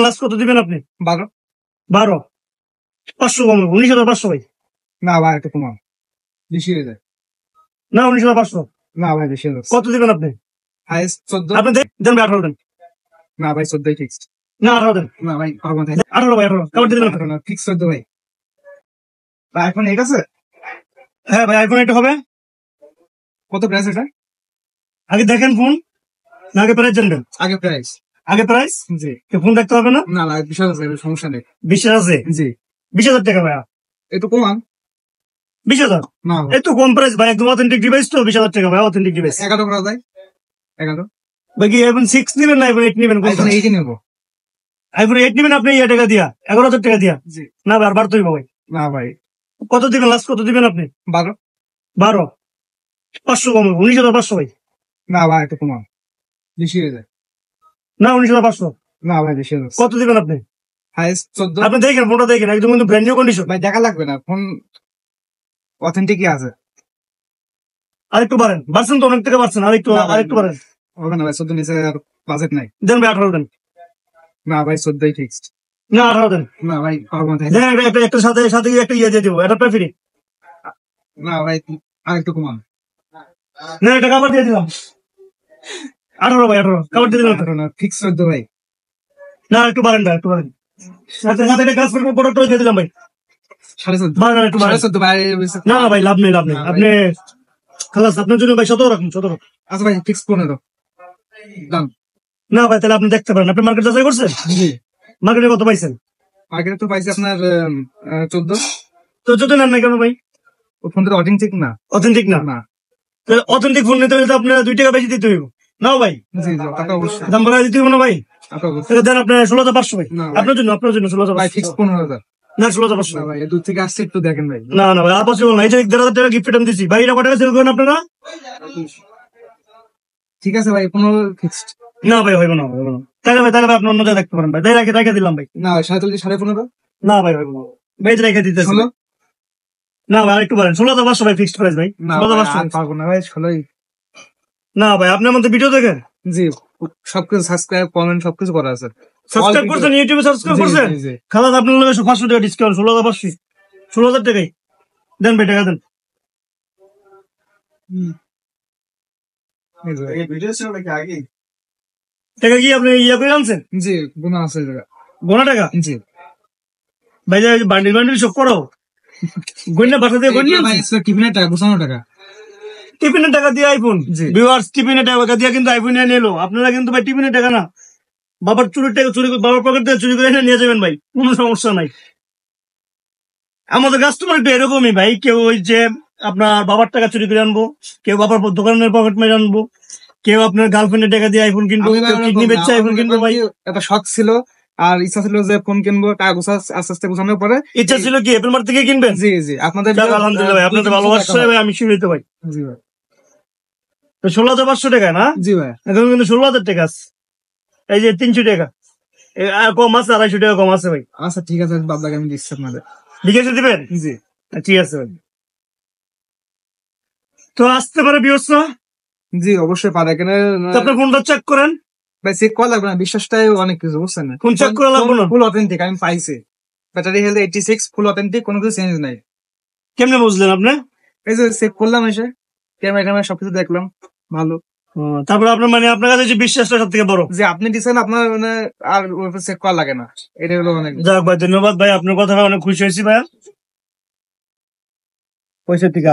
Last কত দিবেন আপনি? 12। 12 500 কম 19,500 ভাই। না ভাই একটু কমান, বেশি হয়ে যায়। না 19,500 না ভাই বেশি হয়ে যাচ্ছে। কত দিবেন আপনি? হাইস্ট 14। আপনি দেন ভাই 18 দেন। না ভাই 14 ফিক্সড। না 18 দেন। না ভাই পারবো না। 18 ভাই 18 কাউন্ট দিবেন আপনি? ফিক্স 14 ভাই। ভাই এখন এটা আছে? হ্যাঁ ভাই আইফোন এটা হবে। কত প্রাইস এটা? আগে দেখেন ফোন না আগে প্রাইস জানবেন? আগে প্রাইস। আগে প্রাইস জি। ফোন দেখতে হবে না? না না বিষয় আছে, সমস্যা নেই। 20,000 আছে? জি। 20,000 টাকা ভাই। একটু কমান। 20,000 না এই তো কম প্রাইস ভাই, একদম অথেন্টিক ডিভাইস তো। 20,000 টাকা ভাই অথেন্টিক ডিভাইস। 11 করা যায়। 11 ভাই কি আইফোন 6 নেবেন না আইফোন 8 নেবেন? আইফোন 8 নেব। আইফোন 8 নেবেন আপনি টাকা দিয়া 11,000 টাকা দিয়া? জি। না ভাই আর বাড়তে হইব ভাই। না ভাই কত দিবেন লাস্ট কত দিবেন আপনি? 12। 12 500 কম 19,500 ভাই। না ভাই একটু কমান, বেশি হয়ে যায়। না 19,500 না ভাই বেশি হয়ে যাচ্ছে। কত দিবেন আপনি? হাইস্ট 14। আপনি দেখেন ফোনটা দেখেন একদম কিন্তু ব্র্যান্ড নিউ কন্ডিশন। ভাই দেখা লাগবে না, ফোন অথেন্টিকই আছে। আরেকটু বাড়েন, বাড়ছেন তো অনেক টাকা বাড়ছেন, আরেকটু না ভাই, আরেকটু বাড়েন। হবে না ভাই, 14 নিচে আর বাজেট নাই। দেন ভাই 18 দেন। না ভাই 14 ফিক্সড। না 18 দেন। না ভাই পারবো না। দেন একটা সাথে সাথে একটা ইয়ে দিয়ে দিব, এটা ফ্রি। না ভাই আর একটু কমান। না এটা কাবার দিয়ে দিলাম 18 ভাই 18 কাবার দিয়ে দিলাম। না ফিক্স 14 ভাই। না একটু বাড়েন ভাই একটু বাড়েন, সাথে সাথে একটা কাজ করবো প্রোডাক্ট দিয়ে দিলাম ভাই। 14.5 বাড়েন একটু বাড়েন। 14.5 ভাই। না না ভাই লাভ নেই লাভ নেই, আপনি খালাস আপনার জন্য ভাই 17 রাখুন 17। আচ্ছা ভাই ফিক্স 15 দাম। না ভাই তাহলে আপনি দেখতে পারেন, আপনি মার্কেট যাচাই করছেন? জি। মার্কেটে কত পাইছেন? মার্কেটে তো পাইছি আপনার 14। তো যদি নেন না কেন ভাই? ও ফোনটা অথেন্টিক না। অথেন্টিক না? না। অথেন্টিক ফোন নিতে হলে তো আপনার 2 টাকা বেশি দিতে হইব। নাও ভাই জি জি টাকা অবশ্যই। দাম বাড়াই দিতে হইব না ভাই? টাকা অবশ্যই। তাহলে দেন আপনার 16,500 ভাই। না ভাই। আপনার জন্য 16,500 ভাই ফিক্স 15,000। না 16,500 না ভাই দূর থেকে আসছে, একটু দেখেন ভাই। না না ভাই আর পসিবল না। এই যে 1,500 টাকা গিফট আইটেম দিছি ভাই, এটা কত টাকা সেল করেন আপনারা? ঠিক আছে ভাই 15 ফিক্সড। না ভাই হইব না হইব না। তাহলে ভাই আপনি অন্য জায়গায় দেখতে পারেন ভাই, তাই রেখে দিলাম ভাই। না ভাই 47 15.5। না ভাই হইব না ভাই, এটা রেখে দিতেছি। 16। না ভাই আরেকটু বলেন, 16,500 ভাই ফিক্সড প্রাইস ভাই। না 16,500 পারবো না ভাই 16। না ভাই আপনি আমাদের ভিডিও দেখেন? জি সবকিছু সাবস্ক্রাইব কমেন্ট সবকিছু করা আছে। সাবস্ক্রাইব করছেন, ইউটিউবে সাবস্ক্রাইব জি, করছেন? জি, জি। খালাস আপনার লগে 500 টাকা ডিসকাউন্ট, 16,500 16,000 টাকাই দেন ভাই, টাকা দেন। টাকা কি আপনি ইয়ে করে আনছেন? জি গুণা আছে জায়গা। গোনা টাকা? জি ভাই যে বান্ডিল বান্ডিল সব করো গন্যা বাসা দিয়ে গন্যা ভাই টিফিনের টাকা 95 টাকা। টিফিনের টাকা দিয়ে আইফোন। জি। ভিউয়ার্স টিফিনের টাকা দিয়ে কিন্তু আইফোন নিয়ে নিলো। আপনারা কিন্তু ভাই টিফিনের টাকা না, বাবার চুরির টাকা চুরি বাবার পকেট থেকে চুরি করে এনে নিয়ে যাবেন ভাই, কোনো সমস্যা নাই। আমাদের কাস্টমার একটু এরকমই ভাই, কেউ ওই যে আপনার বাবার টাকা চুরি করে আনবো, কেউ বাবার দোকানের পকেট মেরে আনবো, কেউ আপনার গার্লফ্রেন্ডের টাকা দিয়ে আইফোন কিনবো, কেউ কিডনি বেচছে আইফোন কিনবো ভাই। একটা শখ ছিল আর ইচ্ছা ছিল যে ফোন কিনবো, টাকা আস্তে আস্তে গোছানোর পরে ইচ্ছা ছিল কি অ্যাপল মার্ট থেকে কিনবেন? জি জি আপনাদের যাক, আলহামদুলিল্লাহ ভাই, আপনাদের ভালোবাসা ভাই আমি শিখিত ভাই। জি ভাই। তো 16,500 টাকা না? জি ভাই। এখন কিন্তু 16,000 টাকা আছে। এই যে 300 টাকা কম আছে, 250 টাকা কম আছে ভাই। আচ্ছা ঠিক আছে বাবলাকে আমি দিচ্ছি আপনাদের। লিখেছে দিবেন? জি ঠিক আছে ভাই। তো আসতে পারে বিয়স না? জি অবশ্যই পারে, এখানে আপনার ফোনটা চেক করেন ভাই। চেক করা লাগবে না, বিশ্বাসটাই অনেক কিছু বুঝছেন না। ফোন চেক করা লাগবে না? ফুল অথেন্টিক আমি পাইছি। ব্যাটারি হেলথ 86 ফুল অথেন্টিক, কোনো কিছু চেঞ্জ নাই। কেমনে বুঝলেন আপনি? এই যে চেক করলাম এসে, ক্যামেরা সবকিছু দেখলাম ভালো। তারপরে আপনার মানে আপনার কাছে যে বিশ্বাসটা সব থেকে বড় যে আপনি দিচ্ছেন আপনার মানে আর চেক করা লাগে না, এটা হলো অনেক। যাক ভাই ধন্যবাদ ভাই, আপনার কথা অনেক খুশি হয়েছি ভাইয়া। পয়সা থেকে